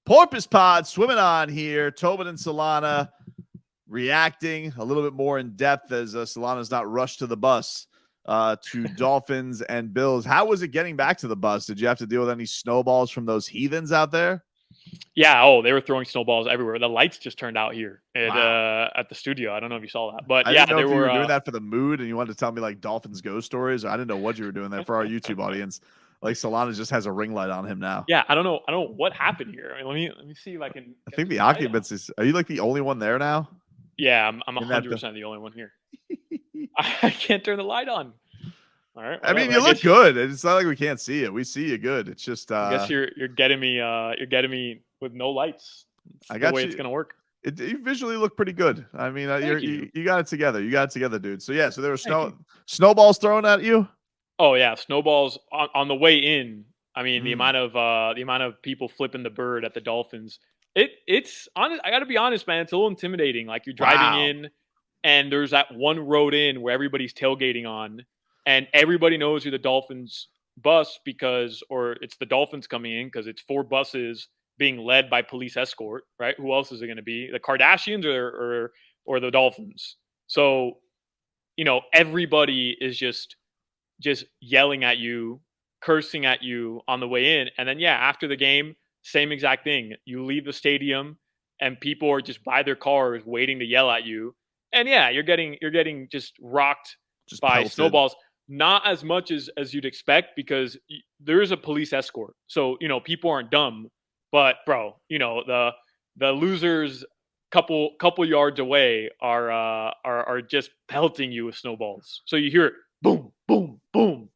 Porpoise Pod swimming on here. Tobin and Solana reacting a little bit more in depth as Solana's not rushed to the bus to Dolphins and Bills. How was it getting back to the bus? Did you have to deal with any snowballs from those heathens out there? Yeah. Oh, they were throwing snowballs everywhere. The lights just turned out here at the studio. I don't know if you saw that, but I yeah, didn't know they if you were doing that for the mood and you wanted to tell me like Dolphins ghost stories. I didn't know what you were doing there for our YouTube audience. Like Solana just has a ring light on him now. Yeah, I don't know what happened here. I mean, let me see if I can. I think the occupants is. Are you like the only one there now? Yeah, I'm 100% the only one here. I can't turn the light on. All right. Whatever. I mean, you look good. It's not like we can't see it. We see you good. It's just. I guess you're getting me. You're getting me with no lights. I got the way you. It's gonna work. You visually look pretty good. I mean, you got it together. You got it together, dude. So yeah. So there were snowballs thrown at you. Oh yeah, snowballs on the way in. I mean, the amount of people flipping the bird at the Dolphins. It's honest. I got to be honest, man. It's a little intimidating. Like you're driving in, and there's that one road in where everybody's tailgating on, and everybody knows you're the Dolphins bus or it's the Dolphins coming in because it's 4 buses being led by police escort. Right? Who else is it going to be? The Kardashians or the Dolphins? So, everybody is just yelling at you, cursing at you on the way in. And then, after the game, same exact thing. You leave the stadium and people are just by their cars waiting to yell at you. And you're getting just rocked by pelted. Snowballs. Not as much as you'd expect because there is a police escort. So, people aren't dumb. But, bro, the losers couple yards away are just pelting you with snowballs. So you hear it, boom, boom, boom,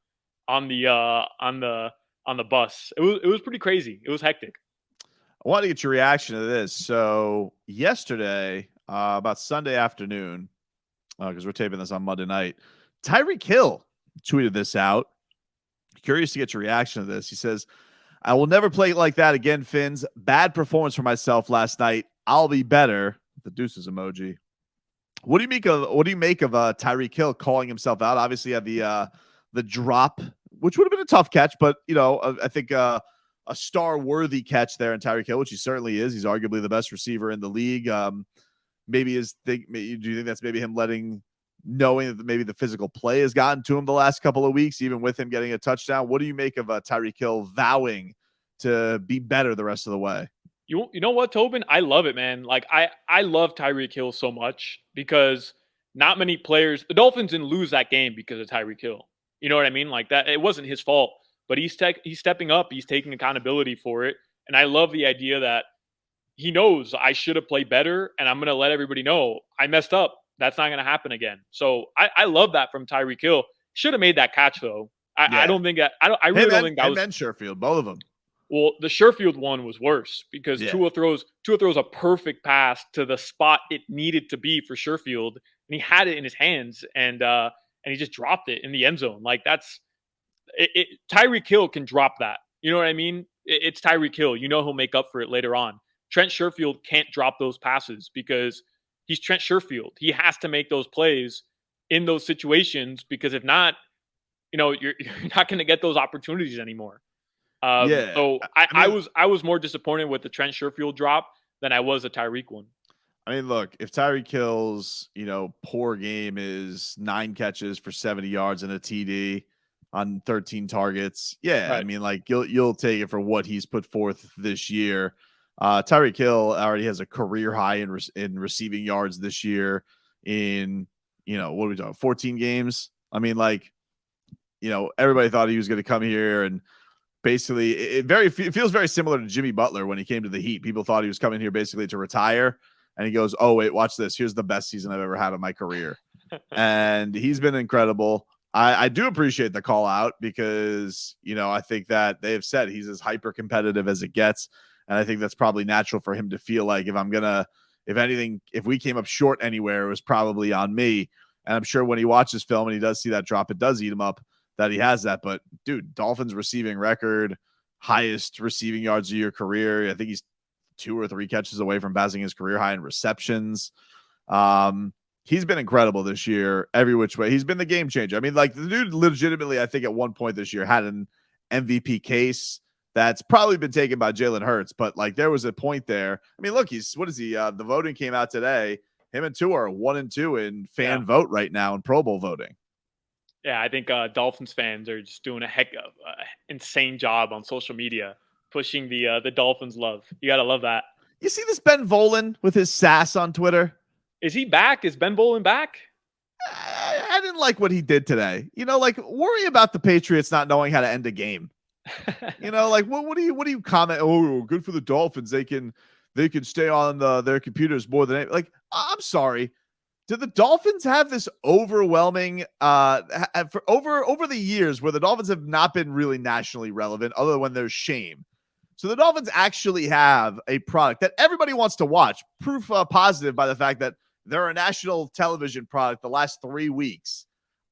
on the bus. It was pretty crazy. It was hectic. I want to get your reaction to this. So yesterday, about Sunday afternoon, because we're taping this on Monday night, Tyreek Hill tweeted this out. Curious to get your reaction to this. He says, "I will never play like that again, Finns. Bad performance for myself last night. I'll be better." The deuces emoji. What do you make of Tyreek Hill calling himself out? Obviously, had the drop, which would have been a tough catch, but I think a star-worthy catch there in Tyreek Hill, which he certainly is. He's arguably the best receiver in the league. Do you think that's maybe him knowing that maybe the physical play has gotten to him the last couple of weeks, even with him getting a touchdown? What do you make of Tyreek Hill vowing to be better the rest of the way? You know what, Tobin? I love it, man. Like I love Tyreek Hill so much because not many players. The Dolphins didn't lose that game because of Tyreek Hill. You know what I mean? Like that, it wasn't his fault. But he's stepping up. He's taking accountability for it, and I love the idea that he knows I should have played better, and I'm going to let everybody know I messed up. That's not going to happen again. So I love that from Tyreek Hill. Should have made that catch though. I don't think that. I really don't think that was. And Sherfield, both of them. Well, the Sherfield one was worse because Tua throws a perfect pass to the spot it needed to be for Sherfield, and he had it in his hands, and he just dropped it in the end zone. Like that's it. Tyreek Hill can drop that. You know what I mean? It's Tyreek Hill. He'll make up for it later on. Trent Sherfield can't drop those passes because he's Trent Sherfield. He has to make those plays in those situations because if not, you're not going to get those opportunities anymore. So I was more disappointed with the Trent Sherfield drop than I was a Tyreek one. I mean, look, if Tyreek Hill's, poor game is 9 catches for 70 yards and a TD on 13 targets, right. I mean, like you'll take it for what he's put forth this year. Tyreek Hill already has a career high in receiving yards this year in, what are we talking, 14 games? I mean, like, everybody thought he was going to come here and basically it feels very similar to Jimmy Butler when he came to the Heat. People thought he was coming here basically to retire. And he goes, "Oh, wait, watch this. Here's the best season I've ever had in my career." And he's been incredible. I do appreciate the call out because, I think that they have said he's as hyper competitive as it gets. And I think that's probably natural for him to feel like if we came up short anywhere, it was probably on me. And I'm sure when he watches film and he does see that drop, it does eat him up that he has that. But dude, Dolphins receiving record, highest receiving yards of your career. I think he's 2 or 3 catches away from passing his career high in receptions. He's been incredible this year, every which way. He's been the game changer. I mean, like the dude legitimately, I think at one point this year had an MVP case that's probably been taken by Jalen Hurts. But like there was a point there. I mean, look, what is he? The voting came out today. Him and Tua are 1-2 in fan vote right now in Pro Bowl voting. Yeah, I think Dolphins fans are just doing a heck of insane job on social media, pushing the Dolphins love. You gotta love that. You see this Ben Volin with his sass on Twitter? Is he back? Is Ben Volin back? I didn't like what he did today. Like worry about the Patriots not knowing how to end a game. Like what do you comment? Oh, good for the Dolphins. They can stay on their computers more than like. I'm sorry. Do the Dolphins have this overwhelming for over the years where the Dolphins have not been really nationally relevant other than when there's shame? So the Dolphins actually have a product that everybody wants to watch. Proof positive by the fact that they're a national television product the last 3 weeks.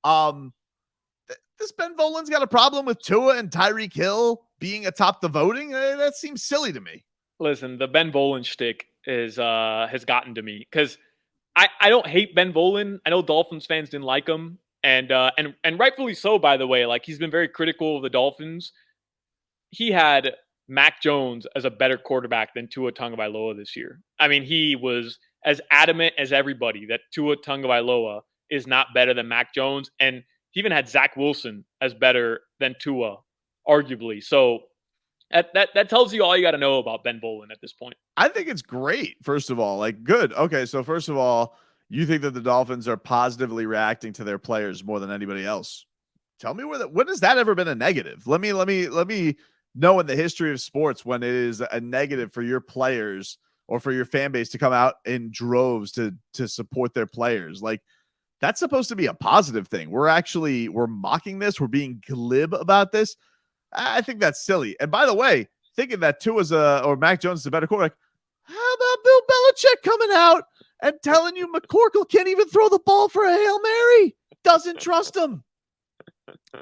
This Ben Volin's got a problem with Tua and Tyreek Hill being atop the voting. That seems silly to me. Listen, the Ben Volin shtick has gotten to me because I don't hate Ben Volin. I know Dolphins fans didn't like him, and rightfully so, by the way. Like, he's been very critical of the Dolphins. He had Mac Jones as a better quarterback than Tua Tagovailoa this year. I mean, he was as adamant as everybody that Tua Tagovailoa is not better than Mac Jones, and he even had Zach Wilson as better than Tua, arguably. So that tells you all you got to know about Ben Volin at this point. I think it's great, first of all. Like, good. Okay, so first of all, you think that the Dolphins are positively reacting to their players more than anybody else. Tell me when has that ever been a negative? Let me know in the history of sports when it is a negative for your players or for your fan base to come out in droves to support their players. Like, that's supposed to be a positive thing. We're mocking this. We're being glib about this. I think that's silly. And by the way, thinking that Tua's or Mac Jones is a better quarterback, how about Bill Belichick coming out and telling you McCorkle can't even throw the ball for a Hail Mary? Doesn't trust him.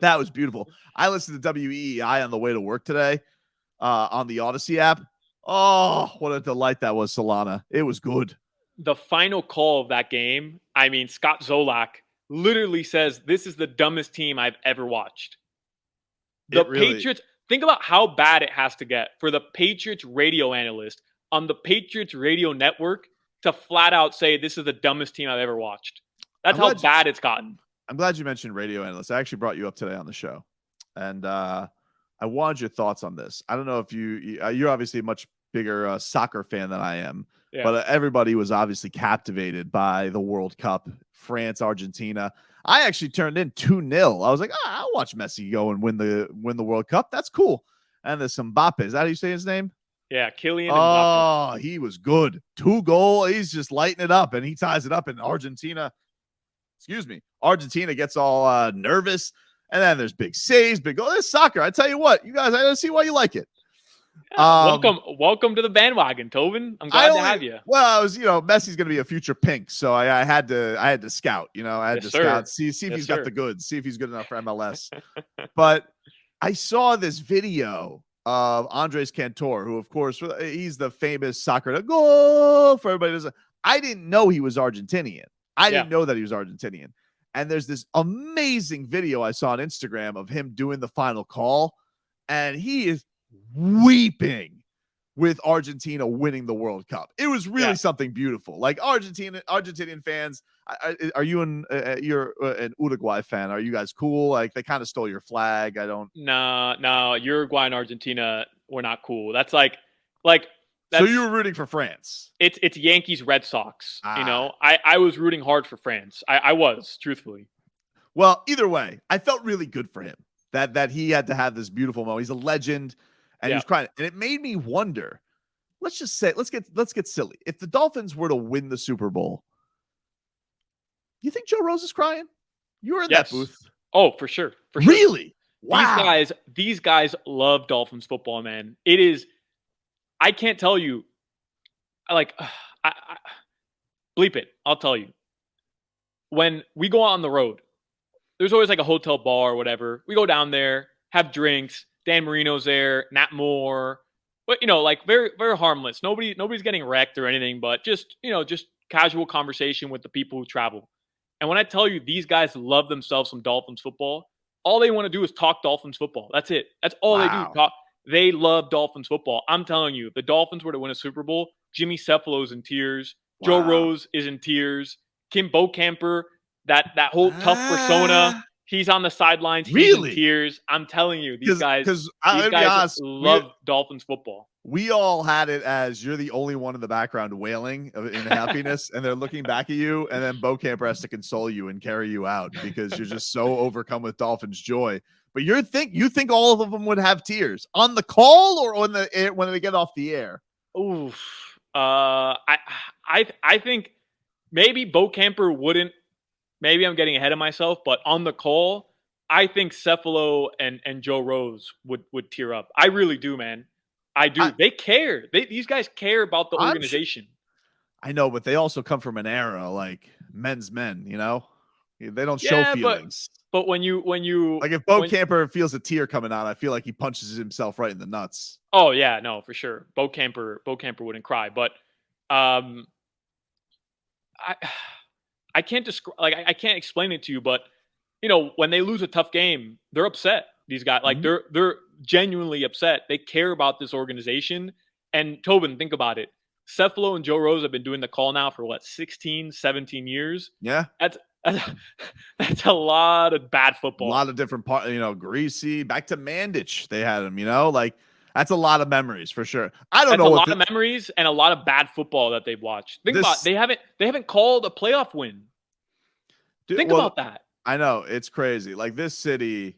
That was beautiful. I listened to WEEI on the way to work today on the Odyssey app. Oh, what a delight that was, Solana. It was good. The final call of that game, I mean, Scott Zolak literally says, this is the dumbest team I've ever watched. The Patriots, think about how bad it has to get for the Patriots radio analyst on the Patriots radio network to flat out say, this is the dumbest team I've ever watched. That's how bad it's gotten. I'm glad you mentioned radio analysts. I actually brought you up today on the show. And I wanted your thoughts on this. I don't know if you're obviously a much bigger soccer fan than I am. Yeah. But everybody was obviously captivated by the World Cup, France, Argentina. I actually turned in 2-0. I was like, I'll watch Messi go and win the World Cup. That's cool. And there's Mbappe. Is that how you say his name? Yeah, Kylian Mbappe. Oh, he was good. 2 goals. He's just lighting it up, and he ties it up. And Argentina gets all nervous. And then there's big saves, big goals. It's soccer. I tell you what, you guys, I don't see why you like it. Yeah, welcome to the bandwagon, Tobin. I'm glad to have you. Well, I was, Messi's going to be a future pink, so I had to scout. I had to scout, see if he's got the goods, see if he's good enough for MLS. But I saw this video of Andres Cantor, who, of course, he's the famous soccer goal for everybody. I didn't know he was Argentinian. I didn't know that he was Argentinian. And there's this amazing video I saw on Instagram of him doing the final call, and he is weeping with Argentina winning the World Cup. It was really something beautiful. Like Argentinian fans, are you you're an Uruguay fan? Are you guys cool? Like, they kind of stole your flag. No, Uruguay and Argentina were not cool. That's like. So you were rooting for France. It's Yankees, Red Sox. I was rooting hard for France. I was, truthfully. Well, either way, I felt really good for him that he had to have this beautiful moment. He's a legend, and he was crying. And it made me wonder. Let's get silly. If the Dolphins were to win the Super Bowl, you think Joe Rose is crying? You were in that booth. Oh, for sure. Really? Wow. These guys love Dolphins football, man. It is. I can't tell you, bleep it. I'll tell you. When we go on the road, there's always like a hotel bar or whatever. We go down there, have drinks. Dan Marino's there, Nat Moore, but very, very harmless. Nobody's getting wrecked or anything, but just casual conversation with the people who travel. And when I tell you these guys love themselves some Dolphins football, all they want to do is talk Dolphins football. That's it. That's all they do. Talk. They love Dolphins football. I'm telling you, if the Dolphins were to win a Super Bowl, Jimmy Cephalo's in tears. Joe Wow. Rose is in tears. Kim Bocamper, that whole tough persona, he's on the sidelines. He's in Really? tears. I'm telling you, these Because these I'll be guys honest, love Dolphins football. we all had it as you're the only one in the background wailing in happiness, and they're looking back at you, and then Bo Camper has to console you and carry you out because you're just so overcome with Dolphins joy. But you think all of them would have tears on the call or on the air when they get off the air? Oof. I think maybe Bo Camper wouldn't. Maybe I'm getting ahead of myself, but on the call, I think Cephalo and Joe Rose would tear up. I really do, man. I do. They care. These guys care about the organization. I know, but they also come from an era like men's men, you know? They don't show feelings. But when you like if Bo Camper feels a tear coming out, I feel like he punches himself right in the nuts. Oh yeah, no, for sure. Bo Camper wouldn't cry, but I can't describe, like I can't explain it to you, but you know, when they lose a tough game, they're upset. These guys, like they're genuinely upset. They care about this organization. And Tobin, think about it. Cephalo and Joe Rose have been doing the call now for what, 16, 17 years? Yeah. That's a lot of bad football. A lot of different parts, you know, Greasy, back to Mandich. They had him, you know, like that's a lot of memories for sure. I don't know. A lot of memories and a lot of bad football that they've watched. Think about it. They haven't called a playoff win. Think about that. I know it's crazy. Like this city,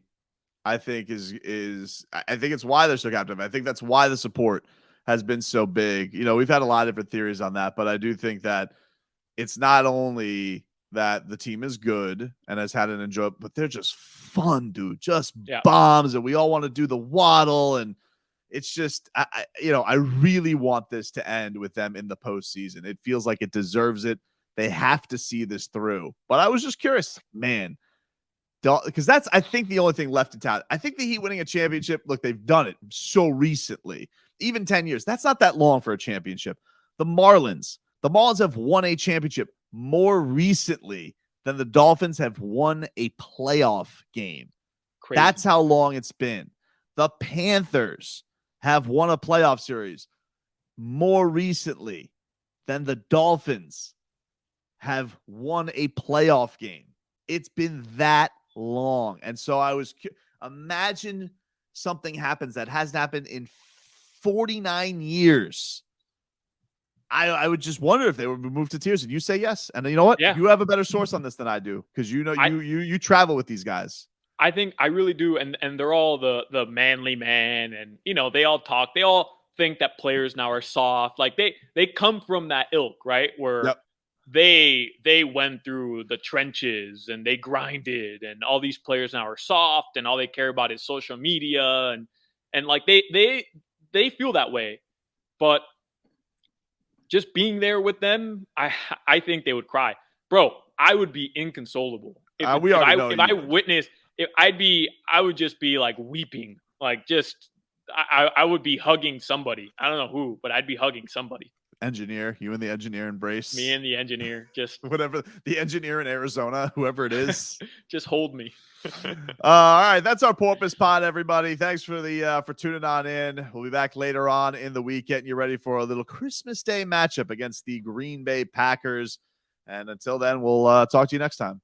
I think I think it's why they're so captive. I think that's why the support has been so big. You know, we've had a lot of different theories on that, but I do think that it's not only that the team is good and has had an enjoyable, but they're just fun, dude. Just bombs, and we all want to do the waddle, and it's just, I really want this to end with them in the postseason. It feels like it deserves it. They have to see this through. But I was just curious, man, because that's, I think, the only thing left in town. I think the Heat winning a championship, look, they've done it so recently, even 10 years. That's not that long for a championship. The Marlins have won a championship more recently than the Dolphins have won a playoff game. Crazy. That's how long it's been. The Panthers have won a playoff series more recently than the Dolphins have won a playoff game. It's been that long. And so imagine something happens that hasn't happened in 49 years. I would just wonder if they would move to tears, and you say yes. And you know what? Yeah. You have a better source on this than I do, because you know you travel with these guys. I think I really do, and they're all the manly man, and you know they all talk. They all think that players now are soft. Like they come from that ilk, right? Where they went through the trenches and they grinded, and all these players now are soft, and all they care about is social media, and like they feel that way, but just being there with them, I think they would cry, bro. I would be inconsolable if I witnessed. I would just be like weeping, like just I would be hugging somebody. I don't know who, but I'd be hugging somebody. Engineer, you and the engineer embrace. Me and the engineer, just whatever, the engineer in Arizona, whoever it is, just hold me. All right, that's our Porpoise Pod, everybody. Thanks for tuning on in. We'll be back later on in the week, getting you ready for a little Christmas Day matchup against the Green Bay Packers. And until then, we'll talk to you next time.